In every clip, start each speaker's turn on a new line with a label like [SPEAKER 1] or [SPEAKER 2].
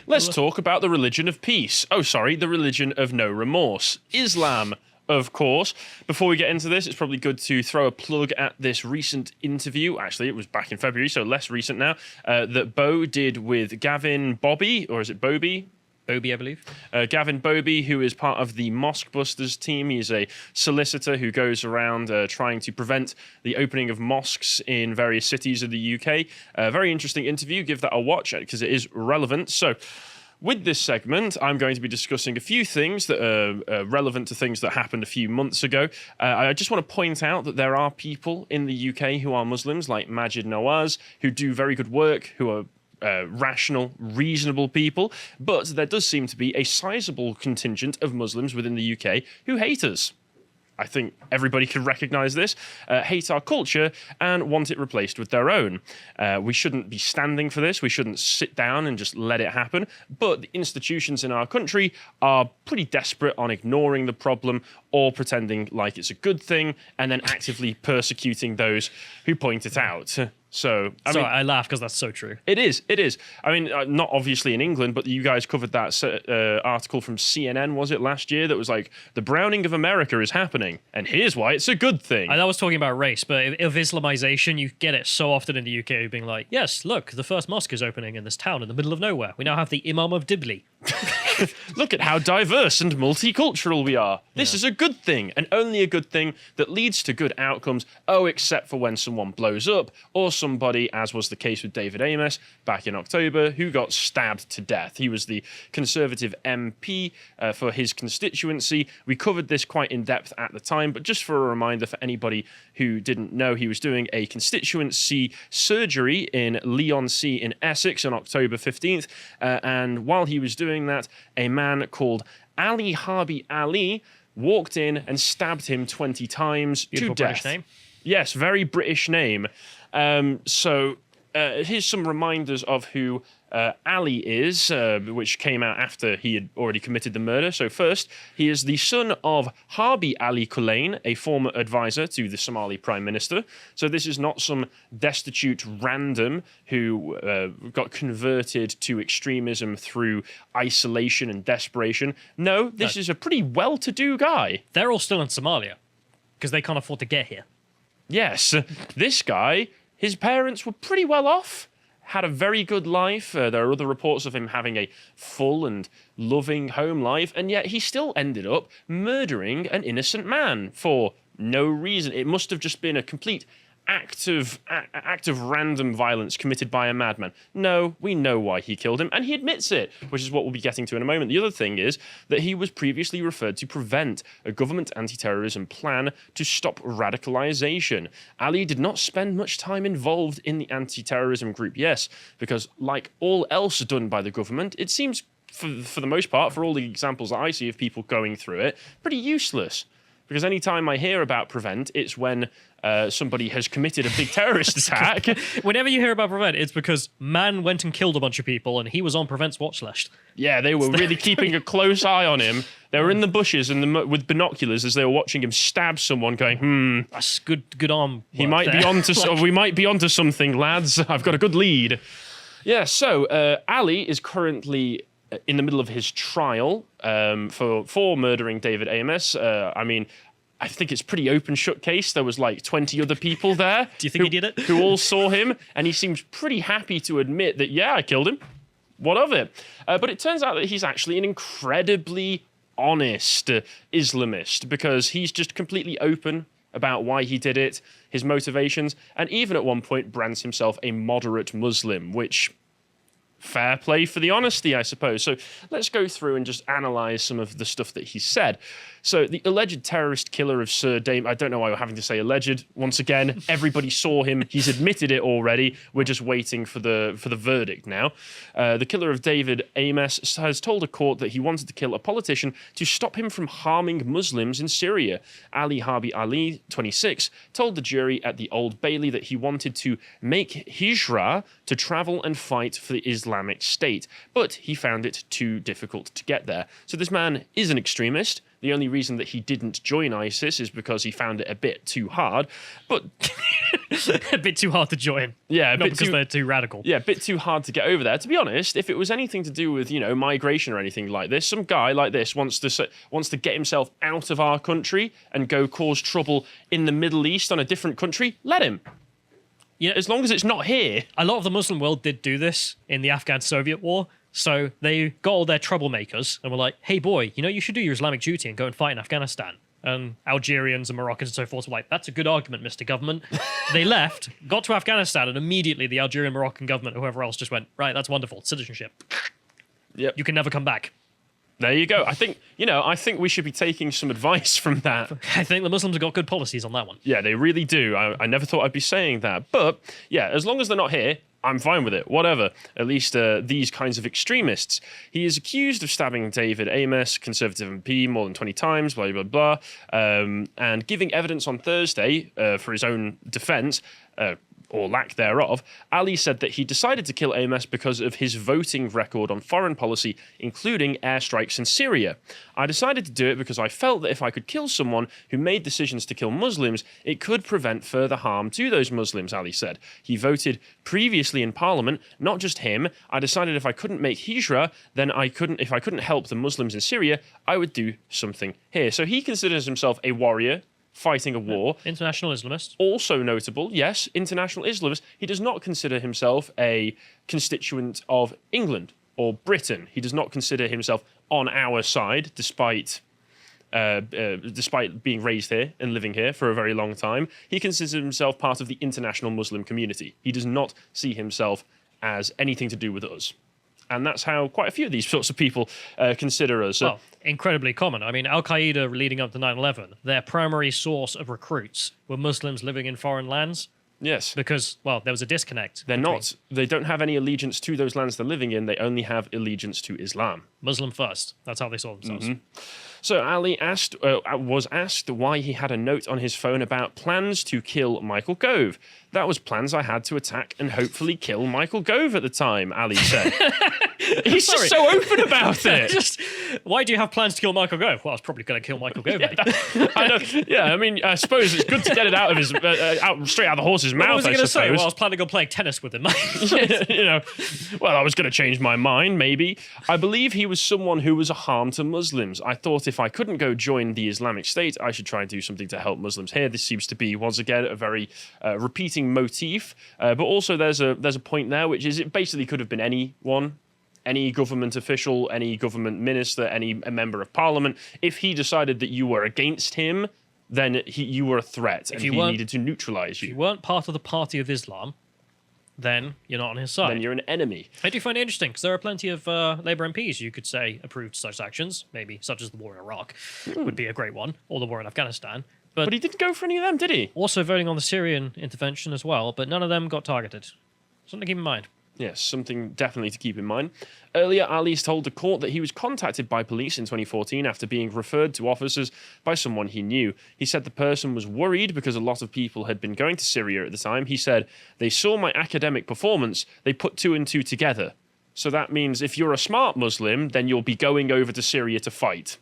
[SPEAKER 1] Let's talk about the religion of peace. Oh, sorry, the religion of no remorse. Islam, of course. Before we get into this, it's probably good to throw a plug at this recent interview. Actually, it was back in February, so less recent now, that Bo did with Gavin Bobby, or is it Bobby?
[SPEAKER 2] Bobby, I believe.
[SPEAKER 1] Gavin Bobby, who is part of the Mosque Busters team. He's a solicitor who goes around trying to prevent the opening of mosques in various cities of the UK. Very interesting interview. Give that a watch because it is relevant. So, with this segment, I'm going to be discussing a few things that are relevant to things that happened a few months ago. I just want to point out that there are people in the UK who are Muslims, like Majid Nawaz, who do very good work, who are rational, reasonable people, but there does seem to be a sizable contingent of Muslims within the UK who hate us. I think everybody can recognise this, hate our culture and want it replaced with their own. We shouldn't be standing for this. We shouldn't sit down and just let it happen. But the institutions in our country are pretty desperate on ignoring the problem or pretending like it's a good thing and then actively persecuting those who point it out. So,
[SPEAKER 2] I laugh because that's so true.
[SPEAKER 1] It is. I mean, not obviously in England, but you guys covered that article from CNN, was it, last year, that was like, the browning of America is happening, and here's why it's a good thing.
[SPEAKER 2] I was talking about race, but of Islamization, you get it so often in the UK being like, yes, look, the first mosque is opening in this town in the middle of nowhere. We now have the Imam of Dibley.
[SPEAKER 1] Look at how diverse and multicultural we are. This is a good thing, and only a good thing that leads to good outcomes. Oh, except for when someone blows up, or somebody, as was the case with David Amess back in October, who got stabbed to death. He was the Conservative MP for his constituency. We covered this quite in depth at the time, but just for a reminder for anybody who didn't know, he was doing a constituency surgery in Leigh-on-Sea in Essex on October 15th, and while he was doing that, a man called Ali Harbi Ali walked in and stabbed him 20 times
[SPEAKER 2] Beautiful
[SPEAKER 1] to death.
[SPEAKER 2] British name.
[SPEAKER 1] Yes, very British name. Here's some reminders of who Ali is, which came out after he had already committed the murder. So first, he is the son of Harbi Ali Kulain, a former advisor to the Somali Prime Minister. So this is not some destitute random who got converted to extremism through isolation and desperation. No, this is a pretty well-to-do guy.
[SPEAKER 2] They're all still in Somalia because they can't afford to get here.
[SPEAKER 1] Yes, this guy, his parents were pretty well off, had a very good life. There are other reports of him having a full and loving home life, and yet he still ended up murdering an innocent man for no reason. It must have just been a complete act of random violence committed by a madman. No, we know why he killed him, and he admits it, which is what we'll be getting to in a moment. The other thing is that he was previously referred to prevent a government anti-terrorism plan to stop radicalization. Ali did not spend much time involved in the anti-terrorism group, yes, because like all else done by the government, it seems, for the most part, for all the examples that I see of people going through it, pretty useless. Because any time I hear about Prevent, it's when somebody has committed a big terrorist attack.
[SPEAKER 2] Whenever you hear about Prevent, it's because man went and killed a bunch of people and he was on Prevent's watch list.
[SPEAKER 1] Yeah, they were really keeping a close eye on him. They were in the bushes and with binoculars as they were watching him stab someone, going,
[SPEAKER 2] That's good arm.
[SPEAKER 1] He might be onto we might be onto something, lads. I've got a good lead. Yeah, so Ali is currently in the middle of his trial for murdering David Amess. I think it's pretty open shut case. There was like 20 other people there.
[SPEAKER 2] Do you think he did it?
[SPEAKER 1] Who all saw him, and he seems pretty happy to admit that, yeah, I killed him. What of it? But it turns out that he's actually an incredibly honest Islamist, because he's just completely open about why he did it, his motivations, and even at one point brands himself a moderate Muslim, which... fair play for the honesty, I suppose. So let's go through and just analyse some of the stuff that he said. So the alleged terrorist killer of Sir Dame, I don't know why we're having to say alleged once again. Everybody saw him. He's admitted it already. We're just waiting for the verdict now. The killer of David Amess has told a court that he wanted to kill a politician to stop him from harming Muslims in Syria. Ali Harbi Ali, 26, told the jury at the Old Bailey that he wanted to make hijrah to travel and fight for the Islamic State, but he found it too difficult to get there. So this man is an extremist, The only reason that he didn't join ISIS is because he found it a bit too hard. But
[SPEAKER 2] A bit too hard to join.
[SPEAKER 1] yeah,
[SPEAKER 2] Not because they're too radical.
[SPEAKER 1] Yeah, a bit too hard to get over there. To be honest, if it was anything to do with, migration or anything like this, some guy like this wants to get himself out of our country and go cause trouble in the Middle East on a different country, let him.
[SPEAKER 2] You know,
[SPEAKER 1] As long as it's not here.
[SPEAKER 2] a lot of the Muslim world did do this in the Afghan-Soviet war. So they got all their troublemakers and were like, hey, boy, you should do your Islamic duty and go and fight in Afghanistan. And Algerians and Moroccans and so forth were like, that's a good argument, Mr. Government. They left, got to Afghanistan, and immediately the Algerian, Moroccan government, whoever else, just went, right, that's wonderful, citizenship.
[SPEAKER 1] Yep.
[SPEAKER 2] You can never come back.
[SPEAKER 1] There you go. I think we should be taking some advice from that.
[SPEAKER 2] I think the Muslims have got good policies on that one.
[SPEAKER 1] Yeah, they really do. I never thought I'd be saying that. But yeah, as long as they're not here, I'm fine with it. Whatever. At least these kinds of extremists. He is accused of stabbing David Amos, Conservative MP, more than 20 times, blah, blah, blah. And giving evidence on Thursday for his own defense, or lack thereof, Ali said that he decided to kill Amos because of his voting record on foreign policy, including airstrikes in Syria. I decided to do it because I felt that if I could kill someone who made decisions to kill Muslims, it could prevent further harm to those Muslims, Ali said. He voted previously in Parliament, not just him. I decided if I couldn't make Hijra, then if I couldn't help the Muslims in Syria, I would do something here. So he considers himself a warrior, fighting a war.
[SPEAKER 2] International Islamist.
[SPEAKER 1] Also notable, yes, international Islamist. He does not consider himself a constituent of England or Britain. He does not consider himself on our side, despite being raised here and living here for a very long time. He considers himself part of the international Muslim community. He does not see himself as anything to do with us. And that's how quite a few of these sorts of people consider us.
[SPEAKER 2] Well, incredibly common. I mean, Al-Qaeda leading up to 9/11, their primary source of recruits were Muslims living in foreign lands
[SPEAKER 1] Yes.
[SPEAKER 2] because, well, there was a disconnect.
[SPEAKER 1] They don't have any allegiance to those lands they're living in. They only have allegiance to Islam.
[SPEAKER 2] Muslim first. That's how they saw themselves.
[SPEAKER 1] So Ali was asked why he had a note on his phone about plans to kill Michael Gove. That was plans I had to attack and hopefully kill Michael Gove at the time, Ali said. He's just so open about it.
[SPEAKER 2] Why do you have plans to kill Michael Gove? Well, I was probably going to kill Michael Gove.
[SPEAKER 1] I mean, I suppose it's good to get it out of his straight out of the horse's mouth.
[SPEAKER 2] What was he going to say?
[SPEAKER 1] suppose.
[SPEAKER 2] Well, I was planning on playing tennis with him.
[SPEAKER 1] Well, I was going to change my mind, maybe. I believe he was someone who was a harm to Muslims. I thought if I couldn't go join the Islamic State, I should try and do something to help Muslims here. This seems to be, once again, a very repeating motif. But also there's a point there, which is it basically could have been anyone, any government official, any government minister, a member of parliament. If he decided that you were against him, then you were a threat and he needed to neutralize you.
[SPEAKER 2] If you weren't part of the Party of Islam, then you're not on his side.
[SPEAKER 1] Then you're an enemy.
[SPEAKER 2] I do find it interesting because there are plenty of Labour MPs you could say approved such actions, maybe such as the war in Iraq would be a great one, or the war in Afghanistan.
[SPEAKER 1] But he didn't go for any of them, did he?
[SPEAKER 2] Also voting on the Syrian intervention as well, but none of them got targeted. Something to keep in mind.
[SPEAKER 1] Yes, something definitely to keep in mind. Earlier, Ali's told the court that he was contacted by police in 2014 after being referred to officers by someone he knew. He said the person was worried because a lot of people had been going to Syria at the time. He said, they saw my academic performance, they put two and two together. So that means if you're a smart Muslim, then you'll be going over to Syria to fight.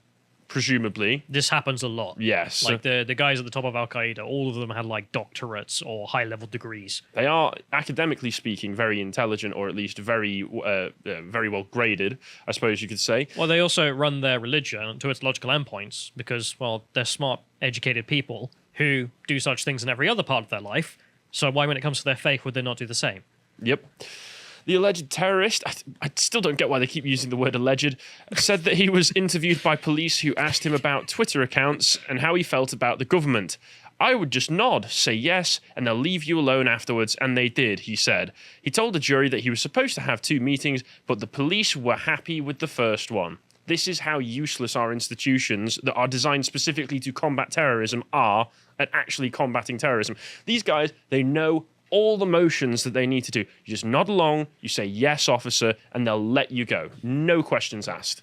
[SPEAKER 1] Presumably.
[SPEAKER 2] This happens a lot.
[SPEAKER 1] Yes.
[SPEAKER 2] Like the guys at the top of Al-Qaeda, all of them had like doctorates or high-level degrees.
[SPEAKER 1] They are, academically speaking, very intelligent, or at least very well graded, I suppose you could say.
[SPEAKER 2] Well, they also run their religion to its logical endpoints because, well, they're smart, educated people who do such things in every other part of their life. So why, when it comes to their faith, would they not do the same?
[SPEAKER 1] Yep. The alleged terrorist, I still don't get why they keep using the word alleged, said that he was interviewed by police who asked him about Twitter accounts and how he felt about the government. I would just nod, say yes, and they'll leave you alone afterwards, and they did, he said. He told the jury that he was supposed to have 2 meetings, but the police were happy with the first one. This is how useless our institutions that are designed specifically to combat terrorism are at actually combating terrorism. These guys, they know all the motions that they need to do. You just nod along, you say, yes, officer, and they'll let you go. No questions asked.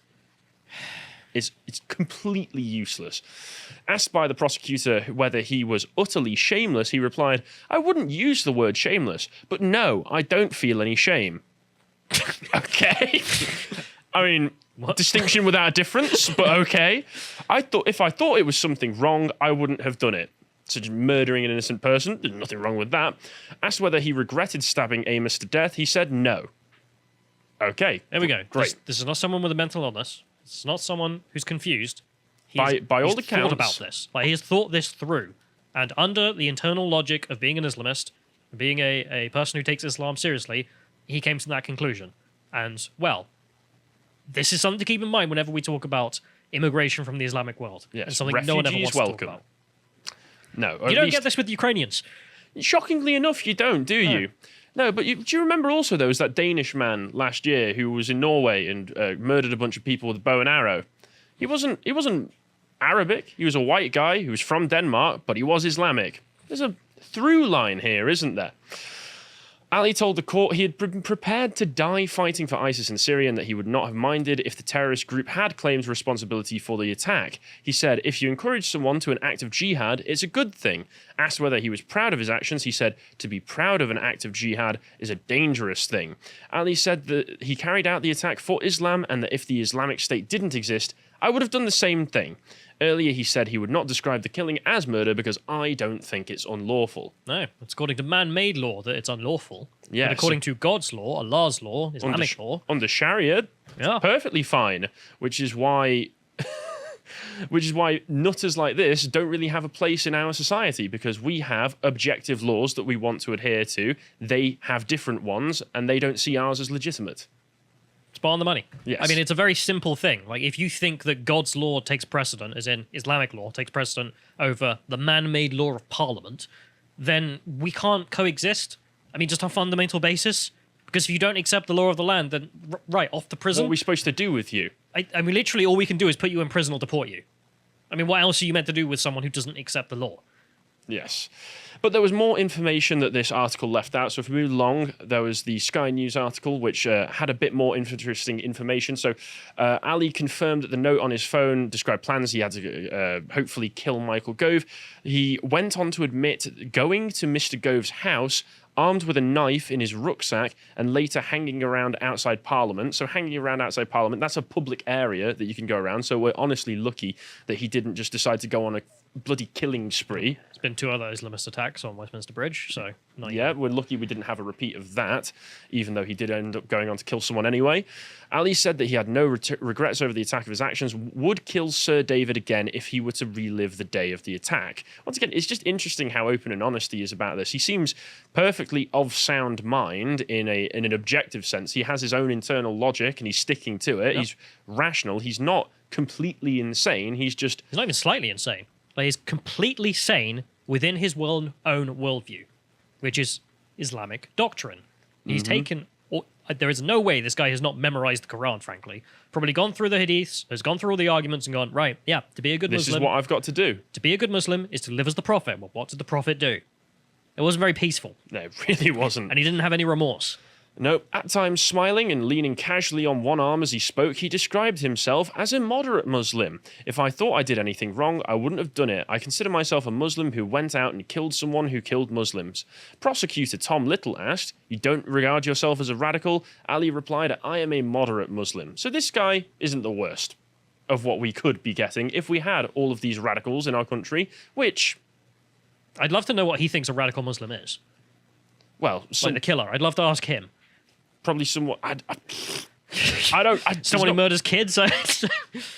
[SPEAKER 1] It's completely useless. Asked by the prosecutor whether he was utterly shameless, he replied, I wouldn't use the word shameless, but no, I don't feel any shame. Okay. I mean, distinction without a difference, but okay. If I thought it was something wrong, I wouldn't have done it. Such as murdering an innocent person, there's nothing wrong with that. Asked whether he regretted stabbing Amos to death, he said no. Okay.
[SPEAKER 2] There we go.
[SPEAKER 1] Great.
[SPEAKER 2] This is not someone with a mental illness. It's not someone who's confused.
[SPEAKER 1] By all
[SPEAKER 2] he's
[SPEAKER 1] accounts,
[SPEAKER 2] thought about this. Like, he's thought this through. And under the internal logic of being an Islamist, being a person who takes Islam seriously, he came to that conclusion. And, well, this is something to keep in mind whenever we talk about immigration from the Islamic world.
[SPEAKER 1] Yes,
[SPEAKER 2] and something no one ever wants
[SPEAKER 1] welcome.
[SPEAKER 2] to talk about.
[SPEAKER 1] No,
[SPEAKER 2] You don't get this with Ukrainians.
[SPEAKER 1] Shockingly enough, you don't, do you? No, but do you remember also there was that Danish man last year who was in Norway and murdered a bunch of people with a bow and arrow? He wasn't Arabic. He was a white guy who was from Denmark, but he was Islamic. There's a through line here, isn't there? Ali told the court he had been prepared to die fighting for ISIS in Syria and that he would not have minded if the terrorist group had claimed responsibility for the attack. He said, if you encourage someone to an act of jihad, it's a good thing. Asked whether he was proud of his actions, he said, to be proud of an act of jihad is a dangerous thing. Ali said that he carried out the attack for Islam and that if the Islamic State didn't exist, I would have done the same thing. Earlier, he said he would not describe the killing as murder because I don't think it's unlawful.
[SPEAKER 2] No, it's according to man-made law that it's unlawful.
[SPEAKER 1] Yes.
[SPEAKER 2] But according to God's law, Allah's law, Islamic law,
[SPEAKER 1] under Sharia,
[SPEAKER 2] yeah,
[SPEAKER 1] perfectly fine. Which is why nutters like this don't really have a place in our society because we have objective laws that we want to adhere to. They have different ones, and they don't see ours as legitimate.
[SPEAKER 2] spot on the money.
[SPEAKER 1] Yes.
[SPEAKER 2] I mean, it's a very simple thing. Like, if you think that God's law takes precedent, as in Islamic law takes precedent over the man-made law of Parliament, then we can't coexist. I mean, just on a fundamental basis. Because if you don't accept the law of the land, then right, off to prison.
[SPEAKER 1] What are we supposed to do with you?
[SPEAKER 2] I mean, literally all we can do is put you in prison or deport you. I mean, what else are you meant to do with someone who doesn't accept the law?
[SPEAKER 1] Yes. But there was more information that this article left out. So if we move along, there was the Sky News article, which had a bit more interesting information. So Ali confirmed that the note on his phone described plans he had to hopefully kill Michael Gove. He went on to admit going to Mr. Gove's house armed with a knife in his rucksack and later hanging around outside Parliament. So hanging around outside Parliament, that's a public area that you can go around. So we're honestly lucky that he didn't just decide to go on a bloody killing spree.
[SPEAKER 2] There's been 2 other Islamist attacks on Westminster Bridge, so...
[SPEAKER 1] Yeah, we're lucky we didn't have a repeat of that, even though he did end up going on to kill someone anyway. Ali said that he had no regrets over the attack of his actions, would kill Sir David again if he were to relive the day of the attack. Once again, it's just interesting how open and honest he is about this. He seems perfectly of sound mind in an objective sense. He has his own internal logic and he's sticking to it. Yep. He's rational. He's not completely insane. He's not even slightly
[SPEAKER 2] insane. Like, he's completely sane within his own worldview, which is Islamic doctrine. He's taken... there is no way this guy has not memorized the Quran, frankly. Probably gone through the hadiths, has gone through all the arguments and gone, right, yeah, to be a good Muslim...
[SPEAKER 1] This is what I've got to do.
[SPEAKER 2] To be a good Muslim is to live as the Prophet. Well, what did the Prophet do? It wasn't very peaceful.
[SPEAKER 1] No, it really wasn't.
[SPEAKER 2] And he didn't have any remorse.
[SPEAKER 1] No, at times smiling and leaning casually on one arm as he spoke, he described himself as a moderate Muslim. If I thought I did anything wrong, I wouldn't have done it. I consider myself a Muslim who went out and killed someone who killed Muslims. Prosecutor Tom Little asked, you don't regard yourself as a radical? Ali replied, I am a moderate Muslim. So this guy isn't the worst of what we could be getting if we had all of these radicals in our country, which...
[SPEAKER 2] I'd love to know what he thinks a radical Muslim is.
[SPEAKER 1] Well,
[SPEAKER 2] like the killer. I'd love to ask him.
[SPEAKER 1] Probably somewhat.
[SPEAKER 2] Someone who murders kids.
[SPEAKER 1] And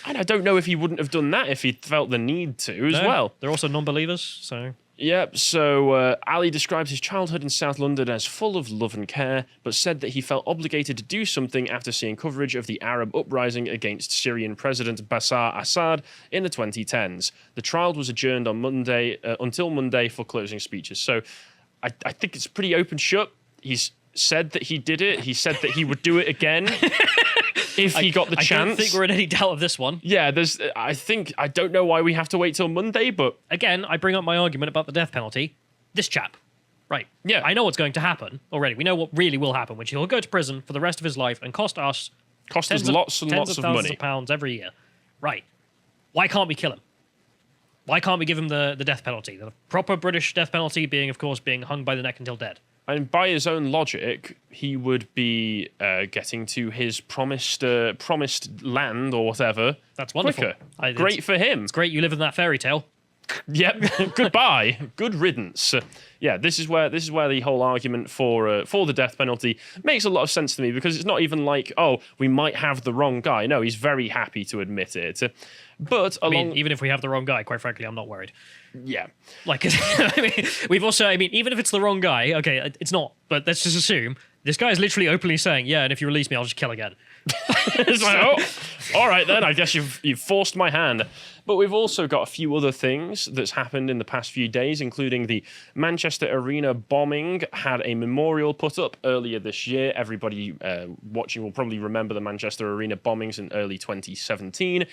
[SPEAKER 1] I don't know if he wouldn't have done that if he felt the need to as well.
[SPEAKER 2] They're also non-believers, so.
[SPEAKER 1] Yep. So Ali described his childhood in South London as full of love and care, but said that he felt obligated to do something after seeing coverage of the Arab uprising against Syrian President Bashar Assad in the 2010s. The trial was adjourned on Monday until Monday for closing speeches. So I think it's pretty open shut. He's said that he did it. He said that he would do it again if he got the chance.
[SPEAKER 2] I don't think we're in any doubt of this one.
[SPEAKER 1] Yeah, I don't know why we have to wait till Monday, but...
[SPEAKER 2] Again, I bring up my argument about the death penalty. This chap. Right.
[SPEAKER 1] Yeah.
[SPEAKER 2] I know what's going to happen already. We know what really will happen, which he'll go to prison for the rest of his life and cost us
[SPEAKER 1] lots and lots of
[SPEAKER 2] thousands
[SPEAKER 1] money.
[SPEAKER 2] Of pounds every year. Right. Why can't we kill him? Why can't we give him the death penalty? The proper British death penalty being, of course, being hung by the neck until dead.
[SPEAKER 1] And by his own logic, he would be getting to his promised land or whatever.
[SPEAKER 2] That's wonderful.
[SPEAKER 1] Quicker. Great for him.
[SPEAKER 2] It's great you live in that fairy tale.
[SPEAKER 1] Yep. Goodbye. Good riddance. Yeah, this is where the whole argument for the death penalty makes a lot of sense to me, because it's not even like, oh, we might have the wrong guy. No, he's very happy to admit it. But
[SPEAKER 2] even if we have the wrong guy, quite frankly, I'm not worried.
[SPEAKER 1] Yeah.
[SPEAKER 2] Like, even if it's the wrong guy, okay, it's not, but let's just assume this guy is literally openly saying, yeah, and if you release me, I'll just kill again.
[SPEAKER 1] It's like, oh, all right then, I guess you've forced my hand. But we've also got a few other things that's happened in the past few days, including the Manchester Arena bombing had a memorial put up earlier this year. Everybody watching will probably remember the Manchester Arena bombings in early 2017,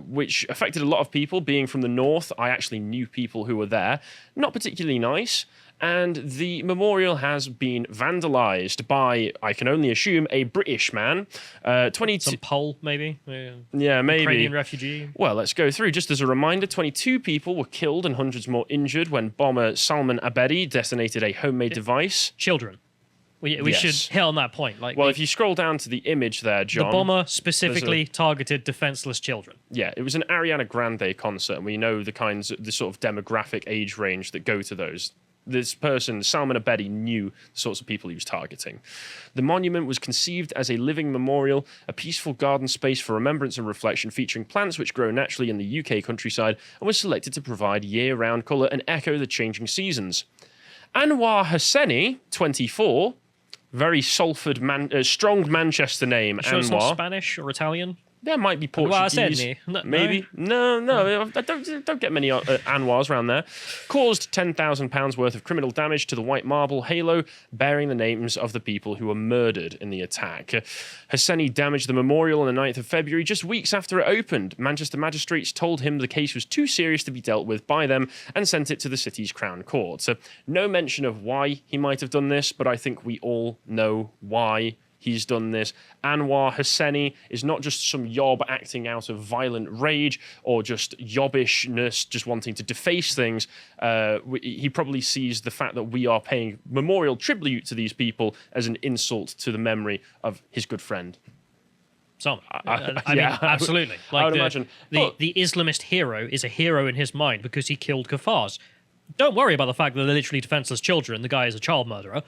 [SPEAKER 1] which affected a lot of people. Being from the north, I actually knew people who were there. Not particularly nice. And the memorial has been vandalised by, I can only assume, a British man.
[SPEAKER 2] Some Pole, maybe?
[SPEAKER 1] Yeah, maybe.
[SPEAKER 2] Ukrainian refugee.
[SPEAKER 1] Well, let's go through. Just as a reminder, 22 people were killed and hundreds more injured when bomber Salman Abedi detonated a homemade device.
[SPEAKER 2] Children. We
[SPEAKER 1] Yes.
[SPEAKER 2] should hit on that point. Like,
[SPEAKER 1] Well, if you scroll down to the image there, John...
[SPEAKER 2] the bomber specifically targeted defenseless children.
[SPEAKER 1] Yeah, it was an Ariana Grande concert, and we know the sort of demographic age range that go to those. This person, Salman Abedi, knew the sorts of people he was targeting. The monument was conceived as a living memorial, a peaceful garden space for remembrance and reflection featuring plants which grow naturally in the UK countryside, and was selected to provide year-round colour and echo the changing seasons. Anwar Hosseini, 24, very Salford, strong Manchester name,
[SPEAKER 2] Sure,
[SPEAKER 1] Anwar.
[SPEAKER 2] it's not Spanish or Italian?
[SPEAKER 1] There might be Portuguese. Maybe. No. I don't get many Anwars around there. Caused £10,000 worth of criminal damage to the white marble halo, bearing the names of the people who were murdered in the attack. Hosseini damaged the memorial on the 9th of February, just weeks after it opened. Manchester magistrates told him the case was too serious to be dealt with by them and sent it to the city's Crown Court. So no mention of why he might have done this, but I think we all know why he's done this. Anwar Hosseini is not just some yob acting out of violent rage or just yobbishness, just wanting to deface things. He probably sees the fact that we are paying memorial tribute to these people as an insult to the memory of his good friend.
[SPEAKER 2] I mean, absolutely.
[SPEAKER 1] I would imagine.
[SPEAKER 2] The Islamist hero is a hero in his mind because he killed Kafars. Don't worry about the fact that they're literally defenseless children. The guy is a child murderer.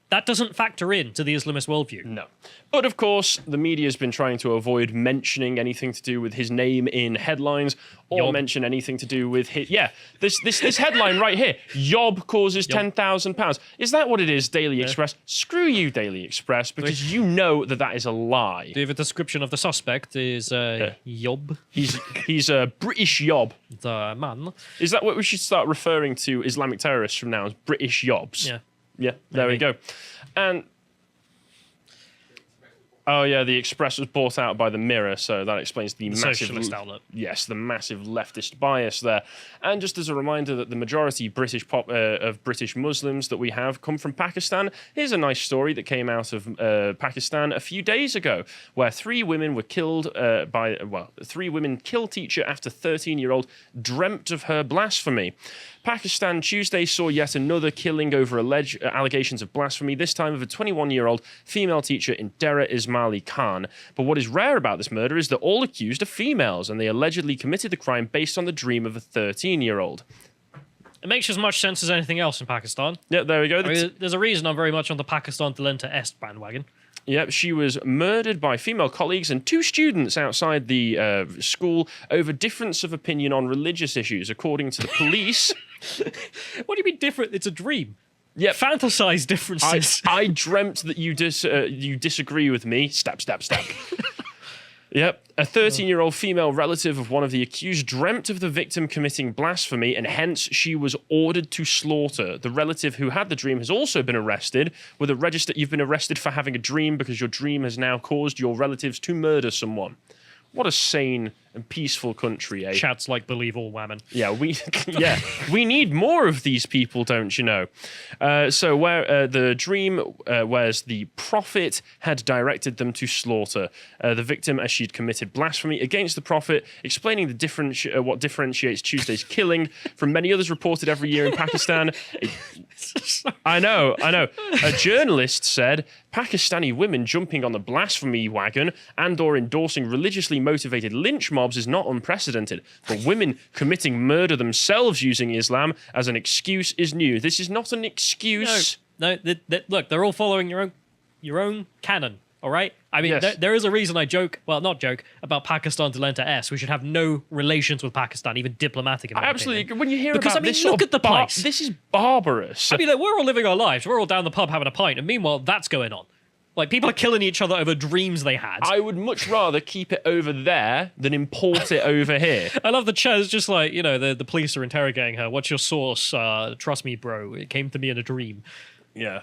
[SPEAKER 2] That doesn't factor into the Islamist worldview. No.
[SPEAKER 1] But of course, the media has been trying to avoid mentioning anything to do with his name in headlines or mention anything to do with his... Yeah, this headline right here. Yob causes £10,000. Is that what it is, Daily Express? Screw you, Daily Express, because you know that is a lie.
[SPEAKER 2] The description of the suspect is Yob.
[SPEAKER 1] He's a British Yob.
[SPEAKER 2] The man.
[SPEAKER 1] Is that what we should start referring to Islamic terrorists from now as British Yobs?
[SPEAKER 2] Yeah.
[SPEAKER 1] Yeah, there we go. And oh yeah, the Express was bought out by the Mirror, so that explains the massive
[SPEAKER 2] socialist outlet.
[SPEAKER 1] Yes, the massive leftist bias there. And just as a reminder that the majority of British Muslims that we have come from Pakistan, here's a nice story that came out of Pakistan a few days ago, where 3 women were killed three women killed teacher after 13-year-old dreamt of her blasphemy. Pakistan Tuesday saw yet another killing over alleged allegations of blasphemy, this time of a 21-year-old female teacher in Dera Ismaili Khan. But what is rare about this murder is that all accused are females, and they allegedly committed the crime based on the dream of a 13-year-old.
[SPEAKER 2] It makes as much sense as anything else in Pakistan.
[SPEAKER 1] Yeah, there we go.
[SPEAKER 2] There's a reason I'm very much on the Pakistan Talenta Est bandwagon.
[SPEAKER 1] Yep, she was murdered by female colleagues and 2 students outside the school over difference of opinion on religious issues, according to the police.
[SPEAKER 2] What do you mean different? It's a dream.
[SPEAKER 1] Yeah,
[SPEAKER 2] fantasize differences.
[SPEAKER 1] I dreamt that you disagree with me. Stab, stab, stab. Yep. A 13-year-old female relative of one of the accused dreamt of the victim committing blasphemy, and hence she was ordered to slaughter. The relative who had the dream has also been arrested with a register. You've been arrested for having a dream because your dream has now caused your relatives to murder someone. What a sane and peaceful country, eh?
[SPEAKER 2] Chats like believe all women.
[SPEAKER 1] Yeah, we need more of these people, don't you know? So where the dream, whereas the prophet had directed them to slaughter the victim as she'd committed blasphemy against the prophet, explaining the what differentiates Tuesday's killing from many others reported every year in Pakistan. I know. A journalist said Pakistani women jumping on the blasphemy wagon and or endorsing religiously motivated lynch mobs is not unprecedented. But women committing murder themselves using Islam as an excuse is new. This is not an excuse.
[SPEAKER 2] No, look, they're all following your own canon. All right. I mean,
[SPEAKER 1] Yes.
[SPEAKER 2] there is a reason I joke. Well, not joke about Pakistan to letter S. We should have no relations with Pakistan, even diplomatic. In my
[SPEAKER 1] Absolutely.
[SPEAKER 2] opinion.
[SPEAKER 1] When you hear
[SPEAKER 2] Because,
[SPEAKER 1] about
[SPEAKER 2] I mean,
[SPEAKER 1] this
[SPEAKER 2] look
[SPEAKER 1] sort of
[SPEAKER 2] at the place.
[SPEAKER 1] this is barbarous.
[SPEAKER 2] I mean, like, we're all living our lives. We're all down the pub having a pint, and meanwhile, that's going on. Like, people are killing each other over dreams they had.
[SPEAKER 1] I would much rather keep it over there than import it over here.
[SPEAKER 2] I love the chat. It's just like, the police are interrogating her. What's your source? Trust me, bro. It came to me in a dream.
[SPEAKER 1] Yeah.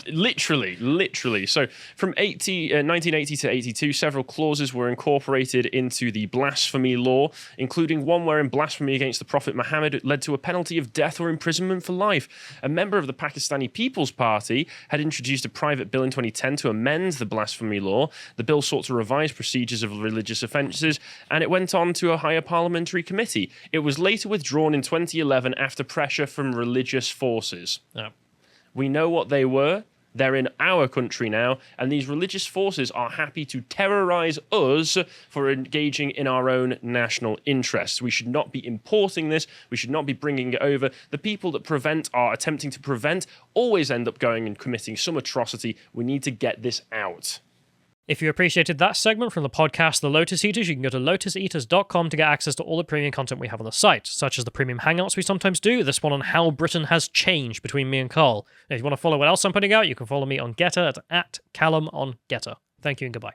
[SPEAKER 1] Literally. So from 1980 to 82, several clauses were incorporated into the blasphemy law, including one wherein blasphemy against the Prophet Muhammad led to a penalty of death or imprisonment for life. A member of the Pakistani People's Party had introduced a private bill in 2010 to amend the blasphemy law. The bill sought to revise procedures of religious offences, and it went on to a higher parliamentary committee. It was later withdrawn in 2011 after pressure from religious forces.
[SPEAKER 2] Yeah.
[SPEAKER 1] We know what they were. They're in our country now, and these religious forces are happy to terrorize us for engaging in our own national interests. We should not be importing this. We should not be bringing it over. The people that are attempting to prevent always end up going and committing some atrocity. We need to get this out.
[SPEAKER 2] If you appreciated that segment from the podcast The Lotus Eaters, you can go to lotuseaters.com to get access to all the premium content we have on the site, such as the premium hangouts we sometimes do, this one on how Britain has changed between me and Carl. And if you want to follow what else I'm putting out, you can follow me on Getter at Callum on Getter. Thank you and goodbye.